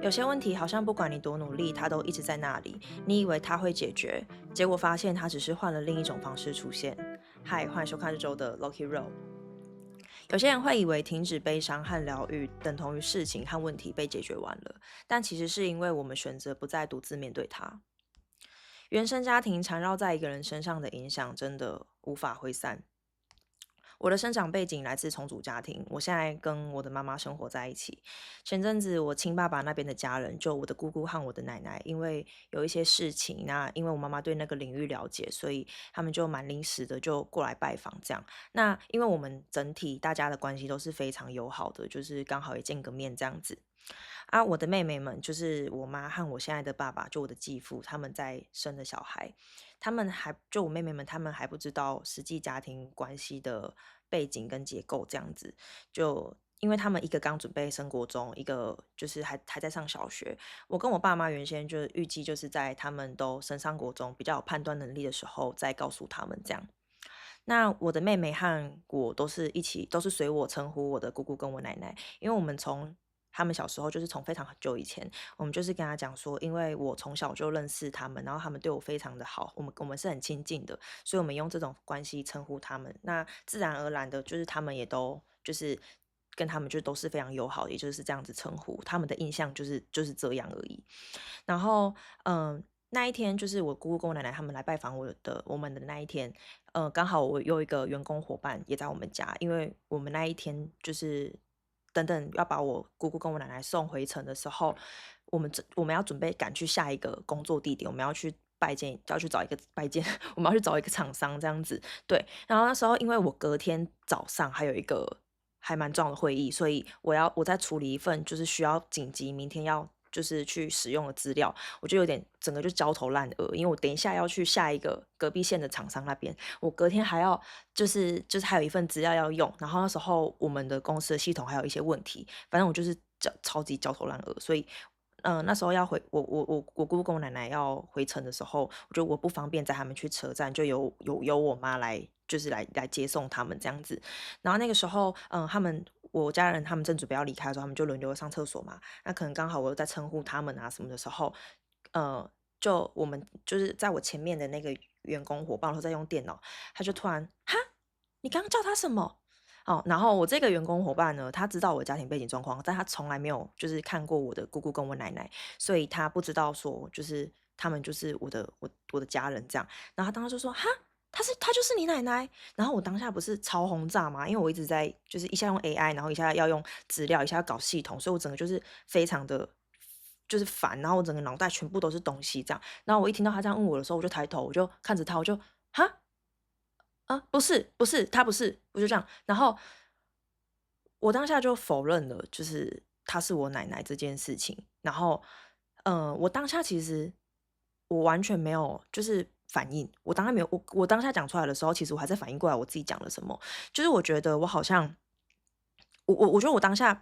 有些问题好像不管你多努力，它都一直在那里。你以为它会解决，结果发现它只是换了另一种方式出现。嗨，欢迎收看这周的 Lucky Road。有些人会以为停止悲伤和疗愈等同于事情和问题被解决完了，但其实是因为我们选择不再独自面对它。原生家庭缠绕在一个人身上的影响真的无法挥散。我的生长背景来自重组家庭，我现在跟我的妈妈生活在一起。前阵子我亲爸爸那边的家人，就我的姑姑和我的奶奶，因为有一些事情，那因为我妈妈对那个领域了解，所以他们就蛮临时的就过来拜访这样。那因为我们整体大家的关系都是非常友好的，就是刚好也见个面这样子。啊，我的妹妹们就是我妈和我现在的爸爸，就我的继父，他们在生的小孩，我妹妹们，他们还不知道实际家庭关系的背景跟结构这样子，就因为他们一个刚准备升国中，一个就是还在上小学。我跟我爸妈原先就预计就是在他们都升上国中，比较有判断能力的时候再告诉他们这样。那我的妹妹和我都是一起，都是随我称呼我的姑姑跟我奶奶，因为我们从他们小时候就是从非常很久以前，我们就是跟他讲说，因为我从小就认识他们，然后他们对我非常的好，我们是很亲近的，所以我们用这种关系称呼他们，那自然而然的，就是他们也都就是跟他们就都是非常友好，也就是这样子称呼，他们的印象就是这样而已。然后，那一天就是我姑姑跟我奶奶他们来拜访我们的那一天，刚好我有一个员工伙伴也在我们家，因为我们那一天就是等等要把我姑姑跟我奶奶送回城的时候，我们要准备赶去下一个工作地点，我们要去拜见，要去找一个拜见，我们要去找一个厂商这样子，对。然后那时候因为我隔天早上还有一个还蛮重要的会议，所以我在处理一份就是需要紧急明天要就是去使用的资料，我就有点整个就焦头烂额，因为我等一下要去下一个隔壁县的厂商那边，我隔天还要就是还有一份资料要用，然后那时候我们的公司的系统还有一些问题，反正我就是超级焦头烂额，所以那时候要回我姑姑跟我奶奶要回城的时候，我觉得我不方便载他们去车站，就由我妈来，就是来接送他们这样子。然后那个时候，我家人他们正准备要离开的时候，他们就轮流上厕所嘛。那可能刚好我又在称呼他们啊什么的时候，就我们就是在我前面的那个员工伙伴，然后在用电脑，他就突然哈，你刚刚叫他什么？哦，然后我这个员工伙伴呢，他知道我的家庭背景状况，但他从来没有就是看过我的姑姑跟我奶奶，所以他不知道说就是他们就是我的家人这样。然后他当时就说哈，他就是你奶奶。然后我当下不是超轰炸嘛，因为我一直在就是一下用 AI，然后一下要用资料，一下要搞系统，所以我整个就是非常的就是烦，然后我整个脑袋全部都是东西这样。然后我一听到他这样问我的时候，我就抬头，我就看着他，我就哈。不是，不是，他不是，我就这样。然后我当下就否认了，就是她是我奶奶这件事情。然后，我当下其实我完全没有就是反应，我当下没有，我当下讲出来的时候，其实我还在反应过来我自己讲了什么。就是我觉得我好像我觉得我当下，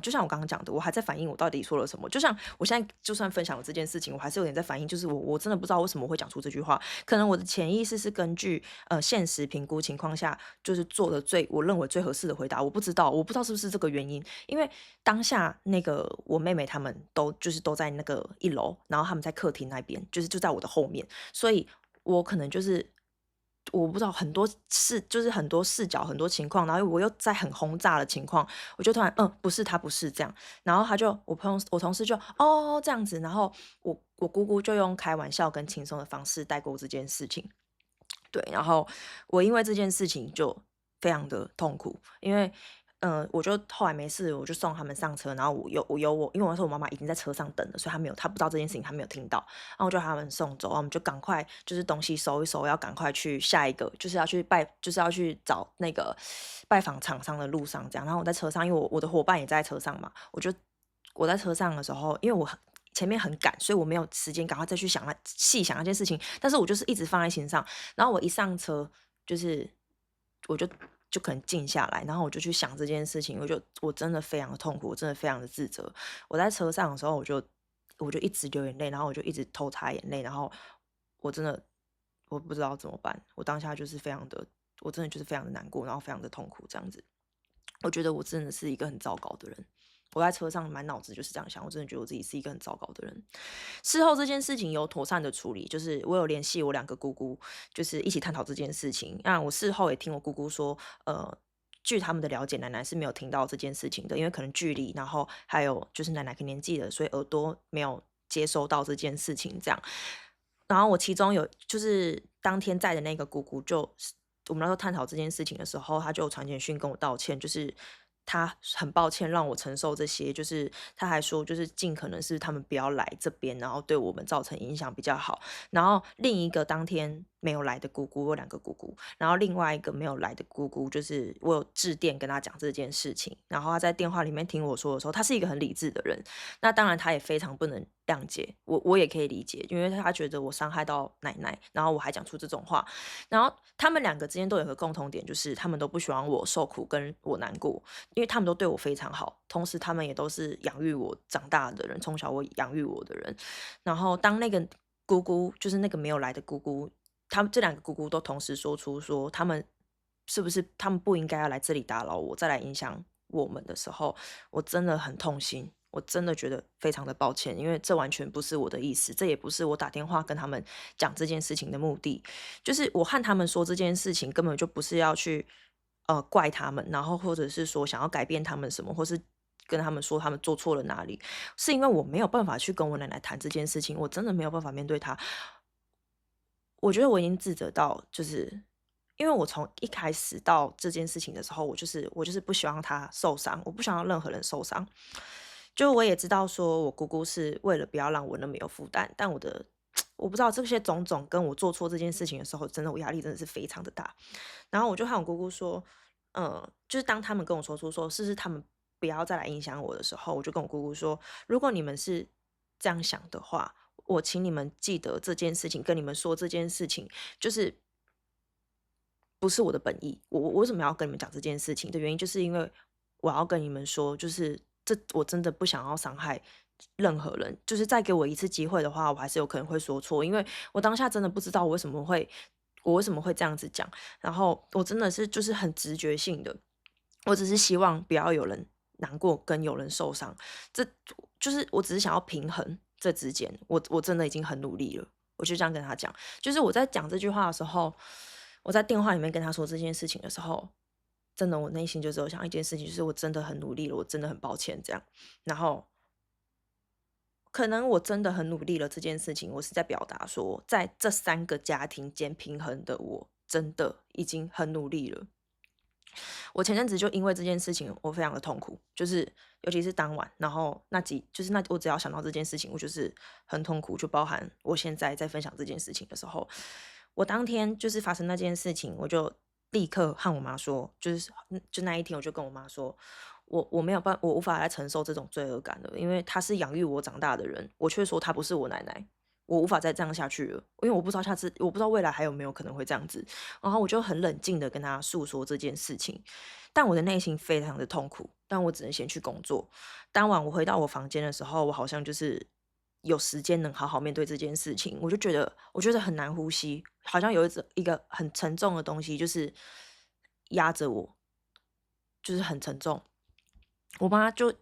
就像我刚刚讲的，我还在反应我到底说了什么。就像我现在就算分享了这件事情，我还是有点在反应，就是我真的不知道为什么会讲出这句话。可能我的潜意识是根据现实评估情况下，就是做的我认为最合适的回答。我不知道是不是这个原因，因为当下那个我妹妹她们都在那个一楼，然后他们在客厅那边，就在我的后面，所以我可能就是我不知道就是很多视角很多情况，然后我又在很轰炸的情况，我就突然不是他不是这样，然后我同事就这样子，然后我姑姑就用开玩笑跟轻松的方式带过这件事情，对，然后我因为这件事情就非常的痛苦，因为我就后来没事，我就送他们上车，然后因为我说我妈妈已经在车上等了，所以她不知道这件事情，她没有听到，然后我就把他们送走，然后我们就赶快就是东西收一收，要赶快去下一个，就是要去找那个拜访厂商的路上这样，然后我在车上，因为我的伙伴也在车上嘛，我在车上的时候，因为前面很赶，所以我没有时间赶快再去细想那件事情，但是我就是一直放在心上，然后我一上车，就是我就可能静下来，然后我就去想这件事情，我真的非常的痛苦，我真的非常的自责。我在车上的时候，我就一直流眼泪，然后我就一直偷擦眼泪，然后我真的我不知道怎么办，我当下就是我真的就是非常的难过，然后非常的痛苦这样子。我觉得我真的是一个很糟糕的人。我在车上满脑子就是这样想，我真的觉得我自己是一个很糟糕的人。事后这件事情有妥善的处理，就是我有联系我2个姑姑，就是一起探讨这件事情。那我事后也听我姑姑说，据他们的了解，奶奶是没有听到这件事情的，因为可能距离，然后还有就是奶奶可能年纪了，所以耳朵没有接收到这件事情这样。然后我其中有就是当天在的那个姑姑我们那时候探讨这件事情的时候，她就有传简讯跟我道歉，就是她很抱歉让我承受这些，就是她还说就是尽可能是他们不要来这边，然后对我们造成影响比较好。然后另一个当天没有来的姑姑，有2个姑姑，然后另外一个没有来的姑姑，就是我有致电跟她讲这件事情，然后她在电话里面听我说的时候，她是一个很理智的人，那当然她也非常不能谅解我也可以理解，因为她觉得我伤害到奶奶，然后我还讲出这种话，然后他们2个之间都有一个共同点，就是他们都不希望我受苦跟我难过，因为他们都对我非常好，同时他们也都是养育我长大的人，从小我养育我的人。然后当那个姑姑，就是那个没有来的姑姑，他们这2个姑姑都同时说出说他们是不是他们不应该要来这里打扰我，再来影响我们的时候，我真的很痛心。我真的觉得非常的抱歉，因为这完全不是我的意思，这也不是我打电话跟他们讲这件事情的目的。就是我和他们说这件事情，根本就不是要去怪他们，然后或者是说想要改变他们什么，或是跟他们说他们做错了哪里，是因为我没有办法去跟我奶奶谈这件事情，我真的没有办法面对她。我觉得我已经自责到，就是因为我从一开始到这件事情的时候，我就是不希望她受伤，我不想要任何人受伤。就我也知道说我姑姑是为了不要让我那么有负担，但我不知道这些种种跟我做错这件事情的时候，真的我压力真的是非常的大。然后我就和我姑姑说，就是当他们跟我说出说，是他们不要再来影响我的时候，我就跟我姑姑说，如果你们是这样想的话，我请你们记得这件事情，跟你们说这件事情，就是不是我的本意。我为什么要跟你们讲这件事情的原因，就是因为我要跟你们说，就是我真的不想要伤害任何人。就是再给我一次机会的话，我还是有可能会说错，因为我当下真的不知道我为什么会这样子讲。然后我真的是就是很直觉性的，我只是希望不要有人难过跟有人受伤，这就是我只是想要平衡这之间，我真的已经很努力了。我就这样跟他讲，就是我在讲这句话的时候，我在电话里面跟他说这件事情的时候，真的我内心就只有想一件事情，就是我真的很努力了，我真的很抱歉这样。然后可能我真的很努力了这件事情，我是在表达说，在这3个家庭间平衡的我，真的已经很努力了。我前阵子就因为这件事情，我非常的痛苦，就是尤其是当晚，然后就是我只要想到这件事情，我就是很痛苦，就包含我现在在分享这件事情的时候，我当天就是发生那件事情，我就立刻和我妈说，就那一天我就跟我妈说，我没有我无法再承受这种罪恶感了，因为她是养育我长大的人，我却说她不是我奶奶。我无法再这样下去了，因为我不知道我不知道未来还有没有可能会这样子。然后我就很冷静的跟他诉说这件事情，但我的内心非常的痛苦，但我只能先去工作。当晚我回到我房间的时候，我好像就是有时间能好好面对这件事情，我觉得很难呼吸，好像有一个很沉重的东西就是压着我，就是很沉重。我妈就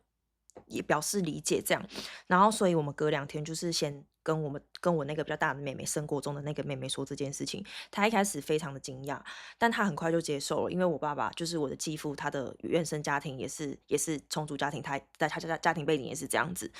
也表示理解这样，然后所以我们隔2天就是先跟我那个比较大的妹妹，升国中的那个妹妹说这件事情。她一开始非常的惊讶，但她很快就接受了，因为我爸爸就是我的继父，他的原生家庭也是重组家庭，他在他家庭背景也是这样子。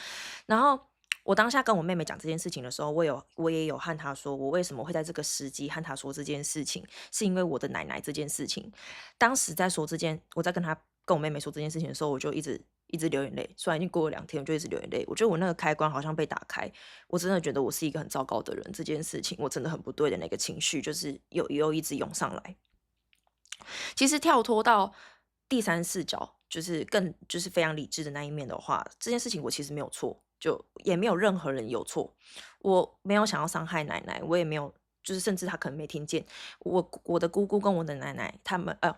然后我当下跟我妹妹讲这件事情的时候，我也有和她说，我为什么会在这个时机和她说这件事情，是因为我的奶奶这件事情。当时在说我在跟我妹妹说这件事情的时候，我就一直流眼泪。虽然已经过了2天，我就一直流眼泪。我觉得我那个开关好像被打开，我真的觉得我是一个很糟糕的人。这件事情我真的很不对的那个情绪，就是又一直涌上来。其实跳脱到第三视角，就是非常理智的那一面的话，这件事情我其实没有错，就也没有任何人有错。我没有想要伤害奶奶，我也没有，就是甚至他可能没听见。我的姑姑跟我的奶奶，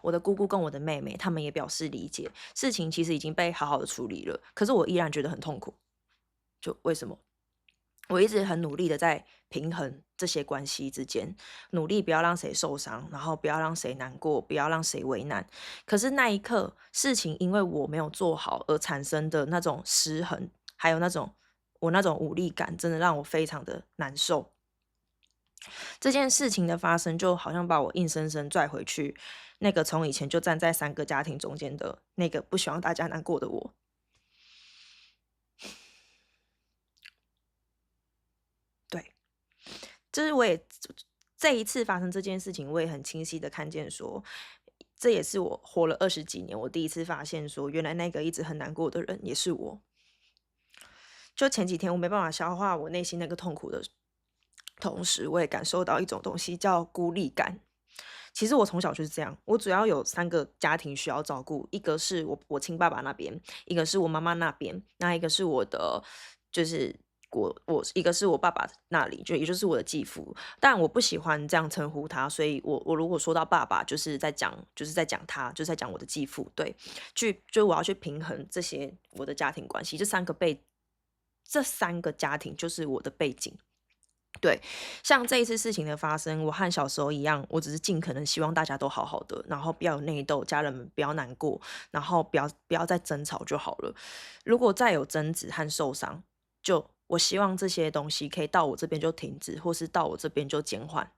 我的姑姑跟我的妹妹，他们也表示理解，事情其实已经被好好的处理了，可是我依然觉得很痛苦。就为什么？我一直很努力的在平衡这些关系之间，努力不要让谁受伤，然后不要让谁难过，不要让谁为难。可是那一刻，事情因为我没有做好而产生的那种失衡，还有那种无力感，真的让我非常的难受。这件事情的发生，就好像把我硬生生拽回去，那个从以前就站在3个家庭中间的那个不希望大家难过的我。对，就是这一次发生这件事情，我也很清晰的看见说，这也是我活了20几年，我第一次发现说，原来那个一直很难过的人也是我。就前几天我没办法消化我内心那个痛苦的同时，我也感受到一种东西叫孤立感。其实我从小就是这样，我主要有3个家庭需要照顾，一个是我亲爸爸那边，一个是我妈妈那边，那一个是我的就是一个是我爸爸那里，也就是我的继父，但我不喜欢这样称呼他，所以我如果说到爸爸，就是在讲他，就是在讲我的继父，对，就我要去平衡这些我的家庭关系，这三个家庭就是我的背景。对，像这一次事情的发生，我和小时候一样，我只是尽可能希望大家都好好的，然后不要有内斗，家人们不要难过，然后不要再争吵就好了。如果再有争执和受伤，就我希望这些东西可以到我这边就停止，或是到我这边就减缓。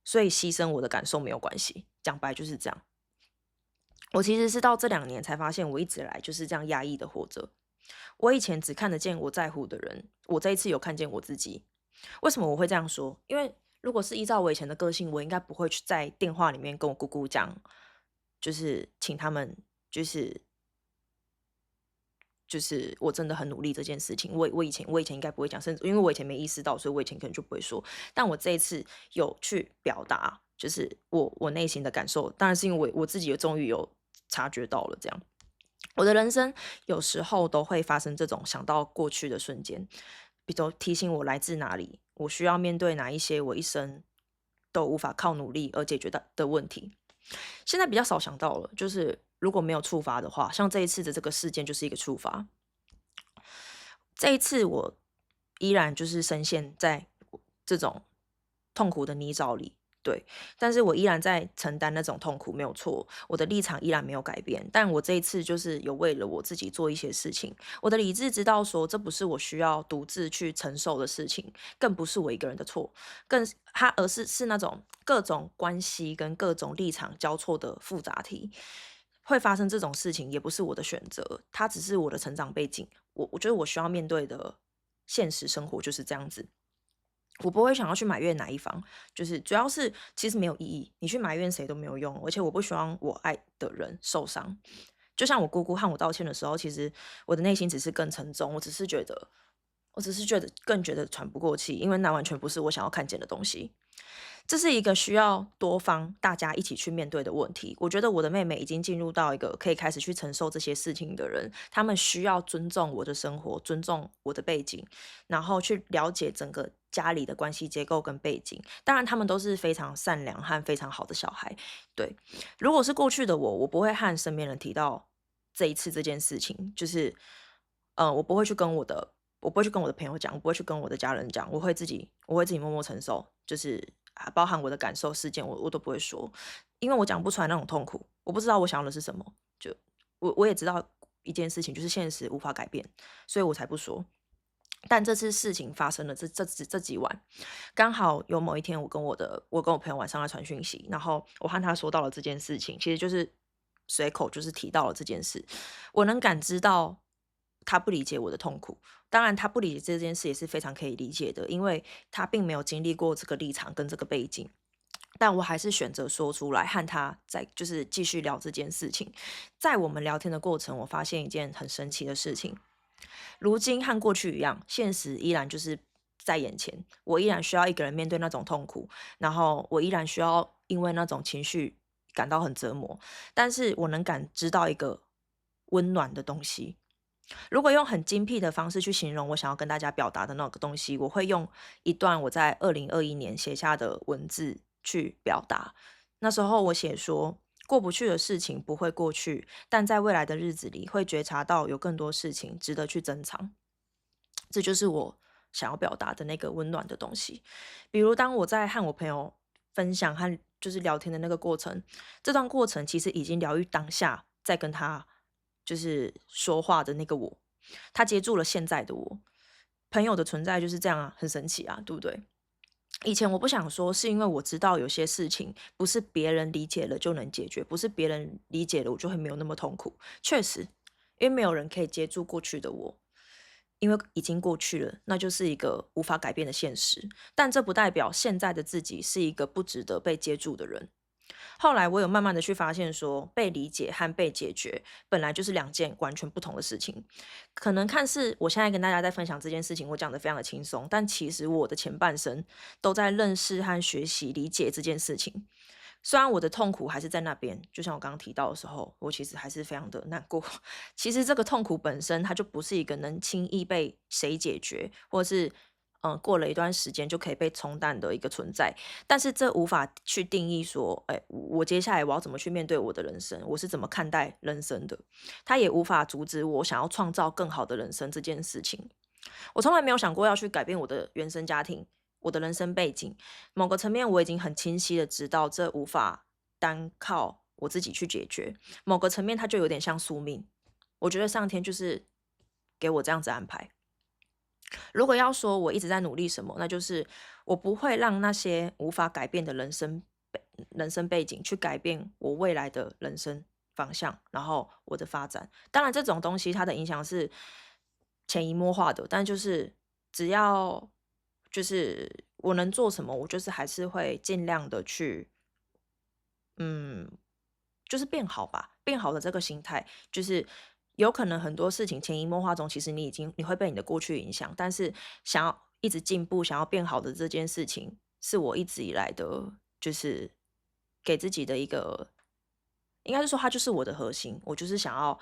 所以牺牲我的感受没有关系，讲白就是这样。我其实是到这2年才发现，我一直以来就是这样压抑的活着。我以前只看得见我在乎的人，我这一次有看见我自己。为什么我会这样说？因为如果是依照我以前的个性，我应该不会去在电话里面跟我姑姑讲，就是请他们，就是我真的很努力这件事情。我以前应该不会讲，甚至因为我以前没意识到，所以我以前可能就不会说。但我这一次有去表达，就是我内心的感受。当然是因为我自己终于有察觉到了这样。我的人生有时候都会发生这种想到过去的瞬间，比如提醒我来自哪里，我需要面对哪一些我一生都无法靠努力而解决的问题。现在比较少想到了，就是如果没有触发的话，像这一次的这个事件就是一个触发。这一次我依然就是深陷在这种痛苦的泥沼里，对，但是我依然在承担那种痛苦，没有错，我的立场依然没有改变，但我这一次就是有为了我自己做一些事情，我的理智知道说这不是我需要独自去承受的事情，更不是我一个人的错，而是那种各种关系跟各种立场交错的复杂题。会发生这种事情也不是我的选择，它只是我的成长背景。我觉得我需要面对的现实生活就是这样子。我不会想要去埋怨哪一方，就是主要是其实没有意义，你去埋怨谁都没有用，而且我不希望我爱的人受伤。就像我姑姑和我道歉的时候，其实我的内心只是更沉重，我只是更觉得喘不过气，因为那完全不是我想要看见的东西。这是一个需要多方大家一起去面对的问题。我觉得我的妹妹已经进入到一个可以开始去承受这些事情的人，他们需要尊重我的生活，尊重我的背景，然后去了解整个家里的关系结构跟背景。当然，他们都是非常善良和非常好的小孩。对，如果是过去的我，我不会和身边人提到这一次这件事情，就是我不会去跟我的。我不会去跟我的朋友讲，我不会去跟我的家人讲，我会自己默默承受，就是包含我的感受事件，我都不会说，因为我讲不出来那种痛苦，我不知道我想要的是什么，就我也知道一件事情，就是现实无法改变，所以我才不说。但这次事情发生了这几晚，刚好有某一天，我跟我朋友晚上在传讯息，然后我和他说到了这件事情，其实就是随口就是提到了这件事，我能感知到他不理解我的痛苦，当然他不理解这件事也是非常可以理解的，因为他并没有经历过这个立场跟这个背景。但我还是选择说出来，和他就是继续聊这件事情。在我们聊天的过程，我发现一件很神奇的事情。如今和过去一样，现实依然就是在眼前，我依然需要一个人面对那种痛苦，然后我依然需要因为那种情绪感到很折磨，但是我能感知到一个温暖的东西。如果用很精辟的方式去形容我想要跟大家表达的那个东西，我会用一段我在2021年写下的文字去表达。那时候我写说，过不去的事情不会过去，但在未来的日子里会觉察到有更多事情值得去珍藏。这就是我想要表达的那个温暖的东西。比如当我在和我朋友分享和就是聊天的那个过程，这段过程其实已经疗愈当下在跟他就是说话的那个我，他接住了现在的我。朋友的存在就是这样啊，很神奇啊，对不对？以前我不想说，是因为我知道有些事情不是别人理解了就能解决，不是别人理解了我就会没有那么痛苦。确实，因为没有人可以接住过去的我，因为已经过去了，那就是一个无法改变的现实。但这不代表现在的自己是一个不值得被接住的人。后来我有慢慢的去发现说，被理解和被解决本来就是两件完全不同的事情。可能看似我现在跟大家在分享这件事情，我讲的非常的轻松，但其实我的前半生都在认识和学习理解这件事情。虽然我的痛苦还是在那边，就像我刚刚提到的时候，我其实还是非常的难过。其实这个痛苦本身，它就不是一个能轻易被谁解决，或是过了一段时间就可以被冲淡的一个存在。但是这无法去定义说，哎，我接下来我要怎么去面对我的人生，我是怎么看待人生的。它也无法阻止我想要创造更好的人生这件事情。我从来没有想过要去改变我的原生家庭，我的人生背景。某个层面，我已经很清晰的知道，这无法单靠我自己去解决。某个层面，它就有点像宿命。我觉得上天就是给我这样子安排。如果要说我一直在努力什么，那就是我不会让那些无法改变的人生背景去改变我未来的人生方向，然后我的发展。当然，这种东西它的影响是潜移默化的，但就是只要就是我能做什么，我就是还是会尽量的去，嗯，就是变好吧。变好的这个心态，就是有可能很多事情潜移默化中，其实你会被你的过去影响，但是想要一直进步，想要变好的这件事情，是我一直以来的，就是给自己的一个，应该是说它就是我的核心。我就是想要，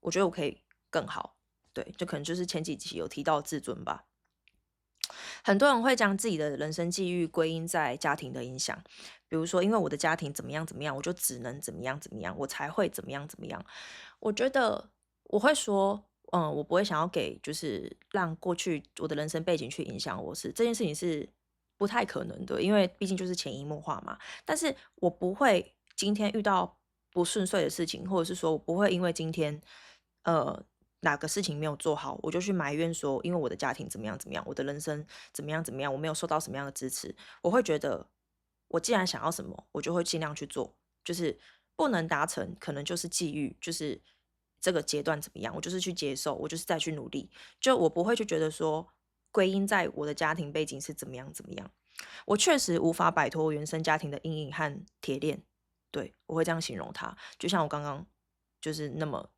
我觉得我可以更好。对，就可能就是前几集有提到自尊吧。很多人会将自己的人生际遇归因在家庭的影响，比如说，因为我的家庭怎么样怎么样，我就只能怎么样怎么样，我才会怎么样怎么样。我觉得我会说，我不会想要给，就是让过去我的人生背景去影响我这件事情是不太可能的，因为毕竟就是潜移默化嘛。但是我不会今天遇到不顺遂的事情，或者是说我不会因为今天呃哪个事情没有做好，我就去埋怨说，因为我的家庭怎么样怎么样，我的人生怎么样怎么样，我没有受到什么样的支持。我会觉得，我既然想要什么，我就会尽量去做。就是不能达成，可能就是际遇，就是这个阶段怎么样，我就是去接受，我就是再去努力。就我不会去觉得说，归因在我的家庭背景是怎么样怎么样。我确实无法摆脱原生家庭的阴影和铁链，对，我会这样形容它。就像我刚刚就是那么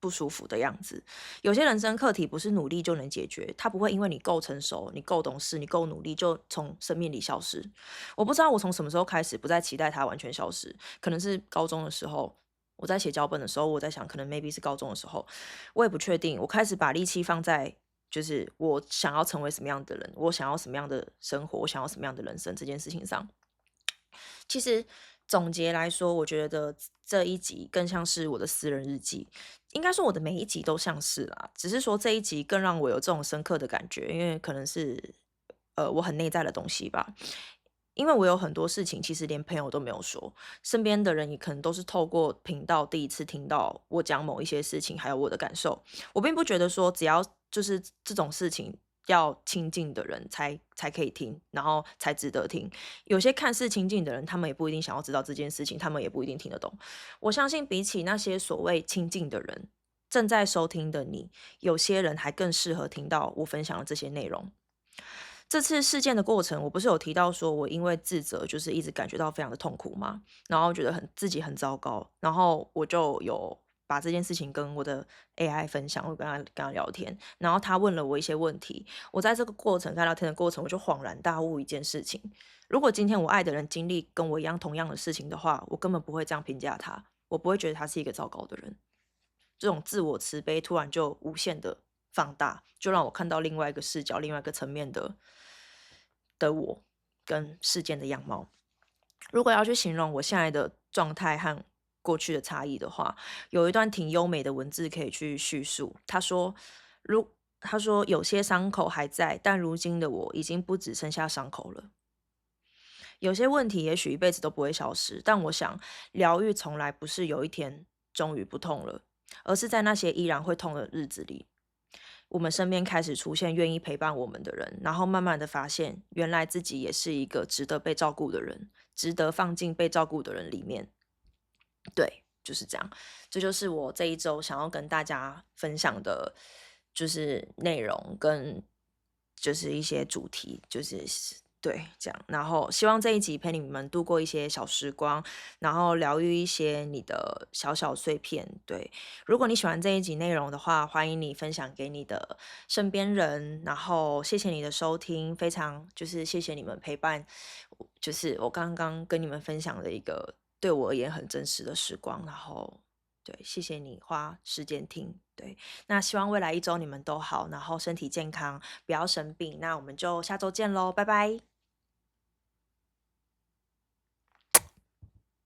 不舒服的样子。有些人生课题不是努力就能解决，它不会因为你够成熟、你够懂事、你够努力就从生命里消失。我不知道我从什么时候开始不再期待它完全消失，可能是高中的时候。我在写脚本的时候，我在想，可能 maybe 是高中的时候，我也不确定。我开始把力气放在，就是我想要成为什么样的人，我想要什么样的生活，我想要什么样的人生这件事情上。其实总结来说，我觉得这一集更像是我的私人日记，应该说我的每一集都像是啦，只是说这一集更让我有这种深刻的感觉，因为可能是我很内在的东西吧。因为我有很多事情，其实连朋友都没有说，身边的人也可能都是透过频道第一次听到我讲某一些事情，还有我的感受。我并不觉得说只要就是这种事情要亲近的人才可以听，然后才值得听。有些看似亲近的人，他们也不一定想要知道这件事情，他们也不一定听得懂。我相信比起那些所谓亲近的人，正在收听的你，有些人还更适合听到我分享的这些内容。这次事件的过程，我不是有提到说，我因为自责，就是一直感觉到非常的痛苦嘛，然后觉得自己很糟糕，然后我就有把这件事情跟我的 AI 分享，我跟他聊天，然后他问了我一些问题，我在这个过程跟他聊天的过程，我就恍然大悟一件事情：如果今天我爱的人经历跟我一样同样的事情的话，我根本不会这样评价他，我不会觉得他是一个糟糕的人。这种自我慈悲突然就无限的放大，就让我看到另外一个视角、另外一个层面的我跟事件的样貌。如果要去形容我现在的状态和过去的差异的话，有一段挺优美的文字可以去叙述。他说：他说有些伤口还在，但如今的我已经不只剩下伤口了。有些问题也许一辈子都不会消失，但我想疗愈从来不是有一天终于不痛了，而是在那些依然会痛的日子里，我们身边开始出现愿意陪伴我们的人，然后慢慢的发现，原来自己也是一个值得被照顾的人，值得放进被照顾的人里面。对，就是这样。这就是我这一周想要跟大家分享的，就是内容跟就是一些主题，就是对这样。然后希望这一集陪你们度过一些小时光，然后疗愈一些你的小小碎片。对，如果你喜欢这一集内容的话，欢迎你分享给你的身边人。然后谢谢你的收听，非常就是谢谢你们陪伴，就是我刚刚跟你们分享的一个对我而言很真实的时光。然后对，谢谢你花时间听。对，那希望未来一周你们都好，然后身体健康，不要生病。那我们就下周见喽，拜拜。